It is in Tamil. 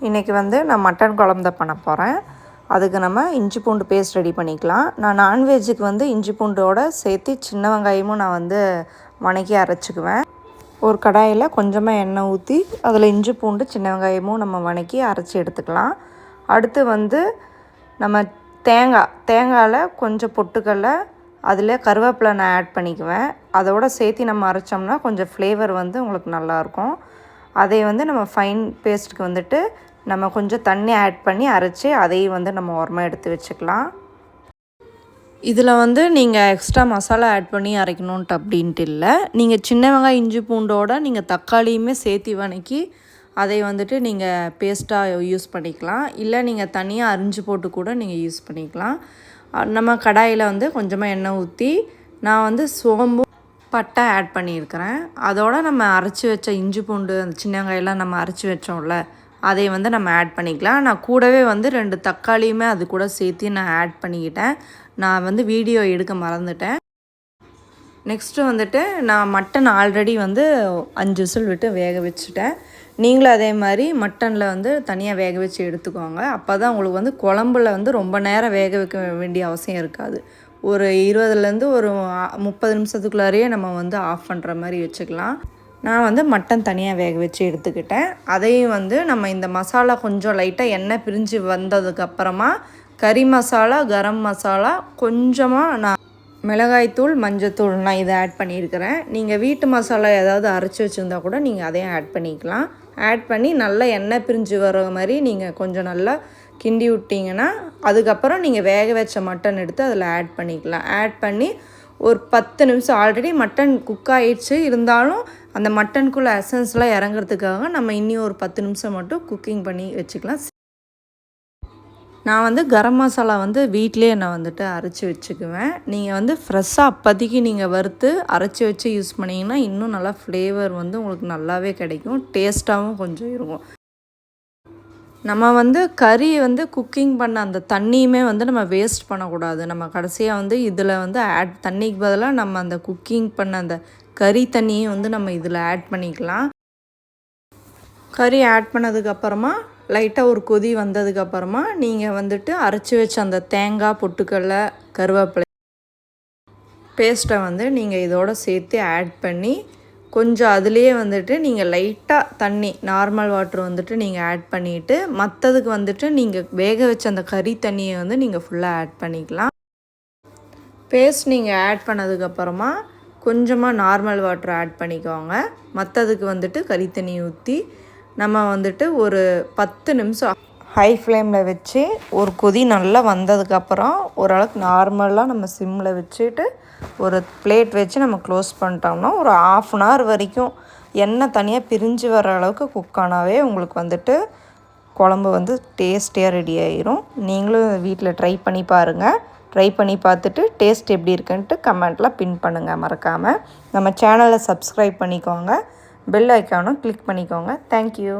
இன்றைக்கி வந்து நான் மட்டன் குழம்பு தான் பண்ண போகிறேன். அதுக்கு நம்ம இஞ்சி பூண்டு பேஸ்ட் ரெடி பண்ணிக்கலாம். நான் நான்வெஜ்ஜுக்கு வந்து இஞ்சி பூண்டோடு சேர்த்து சின்ன வெங்காயமும் நான் வந்து வணக்கி அரைச்சிக்குவேன். ஒரு கடாயில் கொஞ்சமாக எண்ணெய் ஊற்றி அதில் இஞ்சி பூண்டு சின்ன வெங்காயமும் நம்ம வணக்கி அரைச்சி எடுத்துக்கலாம். அடுத்து வந்து நம்ம தேங்காயில் கொஞ்சம் பொட்டுக்கடல அதில் கருவேப்பிலை நான் ஆட் பண்ணிக்குவேன். அதோடு சேர்த்து நம்ம அரைச்சோம்னா கொஞ்சம் ஃப்ளேவர் வந்து உங்களுக்கு நல்லாயிருக்கும். அதை வந்து நம்ம ஃபைன் பேஸ்ட்டுக்கு வந்துட்டு நம்ம கொஞ்சம் தண்ணி ஆட் பண்ணி அரைச்சி அதையும் வந்து நம்ம ஓரமாக எடுத்து வச்சுக்கலாம். இதில் வந்து நீங்கள் எக்ஸ்ட்ரா மசாலா ஆட் பண்ணி அரைக்கணுன்ட்டு அப்படின்ட்டு இல்லை. நீங்கள் சின்ன வெங்காயம் இஞ்சி பூண்டோடு நீங்கள் தக்காளியுமே சேர்த்து வணக்கி அதை வந்துட்டு நீங்கள் பேஸ்ட்டாக யூஸ் பண்ணிக்கலாம். இல்லை நீங்கள் தனியாக அரிஞ்சு போட்டு கூட நீங்கள் யூஸ் பண்ணிக்கலாம். நம்ம கடாயில் வந்து கொஞ்சமாக எண்ணெய் ஊற்றி நான் வந்து சோம்பு பட்டை ஆட் பண்ணியிருக்கிறேன். அதோடு நம்ம அரைச்சி வச்ச இஞ்சி பூண்டு அந்த சின்ன வெங்காயம்லாம் நம்ம அரைச்சி வச்சோம்ல அதை வந்து நம்ம ஆட் பண்ணிக்கலாம். நான் கூடவே வந்து 2 தக்காளியுமே அது கூட சேர்த்து நான் ஆட் பண்ணிக்கிட்டேன். நான் வந்து வீடியோ எடுக்க மறந்துட்டேன். நெக்ஸ்ட்டு வந்துட்டு நான் மட்டன் ஆல்ரெடி வந்து 5 விசில் விட்டு வேக வச்சுட்டேன். நீங்களும் அதே மாதிரி மட்டனில் வந்து தனியாக வேக வச்சு எடுத்துக்கோங்க. அப்போ தான் உங்களுக்கு வந்து குழம்புல வந்து ரொம்ப நேரம் வேக வைக்க வேண்டிய அவசியம் இருக்காது. ஒரு 20லேருந்து ஒரு 30 நிமிஷத்துக்குள்ளாரையே நம்ம வந்து ஆஃப் பண்ணுற மாதிரி வச்சுக்கலாம். நான் வந்து மட்டன் தனியாக வேக வச்சு எடுத்துக்கிட்டேன். அதையும் வந்து நம்ம இந்த மசாலா கொஞ்சம் லைட்டாக எண்ணெய் பிரிஞ்சு வந்ததுக்கப்புறமா கறி மசாலா, கரம் மசாலா, கொஞ்சமாக நான் மிளகாய்த்தூள், மஞ்சத்தூள் நான் இதை ஆட் பண்ணியிருக்கிறேன். நீங்கள் வீட்டு மசாலா ஏதாவது அரைச்சி வச்சுருந்தா கூட நீங்கள் அதையும் ஆட் பண்ணிக்கலாம். ஆட் பண்ணி நல்லா எண்ணெய் பிரிஞ்சு வர மாதிரி நீங்கள் கொஞ்சம் நல்லா கிண்டி விட்டிங்கன்னா அதுக்கப்புறம் நீங்கள் வேக வச்ச மட்டன் எடுத்து அதில் ஆட் பண்ணிக்கலாம். ஆட் பண்ணி ஒரு 10 நிமிஷம் ஆல்ரெடி மட்டன் குக் ஆகிடுச்சு, இருந்தாலும் அந்த மட்டனுக்குள்ளே எசன்ஸ்லாம் இறங்குறதுக்காக நம்ம இன்னும் ஒரு 10 நிமிஷம் மட்டும் குக்கிங் பண்ணி வச்சுக்கலாம். நான் வந்து கரம் மசாலா வந்து வீட்டிலேயே நான் வந்துட்டு அரைச்சி வச்சுக்குவேன். நீங்கள் வந்து ஃப்ரெஷ்ஷாக அப்போதைக்கு நீங்கள் வறுத்து அரைச்சி வச்சு யூஸ் பண்ணிங்கன்னா இன்னும் நல்லா ஃப்ளேவர் வந்து உங்களுக்கு நல்லாவே கிடைக்கும். டேஸ்ட்டாகவும் கொஞ்சம் இருக்கும். நம்ம வந்து கறி வந்து குக்கிங் பண்ண அந்த தண்ணியுமே வந்து நம்ம வேஸ்ட் பண்ணக்கூடாது. நம்ம கடைசியாக வந்து இதில் வந்து தண்ணிக்கு பதிலாக நம்ம அந்த குக்கிங் பண்ண அந்த கறி தண்ணியும் வந்து நம்ம இதில் ஆட் பண்ணிக்கலாம். கறி ஆட் பண்ணதுக்கப்புறமா லைட்டாக ஒரு கொதி வந்ததுக்கப்புறமா நீங்கள் வந்துட்டு அரைச்சி வச்ச அந்த தேங்காய், பொட்டுக்கடலை, கருவேப்பிலை பேஸ்ட்டை வந்து நீங்கள் இதோடு சேர்த்து ஆட் பண்ணி கொஞ்சம் அதுலேயே வந்துட்டு நீங்கள் லைட்டாக தண்ணி நார்மல் வாட்ரு வந்துட்டு நீங்கள் ஆட் பண்ணிவிட்டு மற்றதுக்கு வந்துட்டு நீங்கள் வேக வச்ச அந்த கறி தண்ணியை வந்து நீங்கள் ஃபுல்லாக ஆட் பண்ணிக்கலாம். பேஸ்ட் நீங்கள் ஆட் பண்ணதுக்கப்புறமா கொஞ்சமாக நார்மல் வாட்ரு ஆட் பண்ணிக்கோங்க. மற்றதுக்கு வந்துட்டு கறி தண்ணி ஊற்றி நம்ம வந்துட்டு ஒரு 10 நிமிஷம் ஹை ஃப்ளேமில் வச்சு ஒரு கொதி நல்லா வந்ததுக்கப்புறம் ஓரளவுக்கு நார்மலாக நம்ம சிம்மில் வச்சுட்டு ஒரு பிளேட் வச்சு நம்ம க்ளோஸ் பண்ணிட்டோம்னா ஒரு 1/2 hour வரைக்கும் எண்ணெய் தனியாக பிரிஞ்சு வர அளவுக்கு குக் ஆனாவே உங்களுக்கு வந்துட்டு குழம்பு வந்து டேஸ்டியாக ரெடி ஆகிரும். நீங்களும் வீட்டில் ட்ரை பண்ணி பாருங்கள். ட்ரை பண்ணி பார்த்துட்டு டேஸ்ட் எப்படி இருக்குன்ட்டு கமெண்ட்டில் பின் பண்ணுங்கள் மறக்காமல். நம்ம சேனலை சப்ஸ்கிரைப் பண்ணிக்கோங்க. பெல் ஐக்கானும் கிளிக் பண்ணிக்கோங்க. தேங்க்யூ.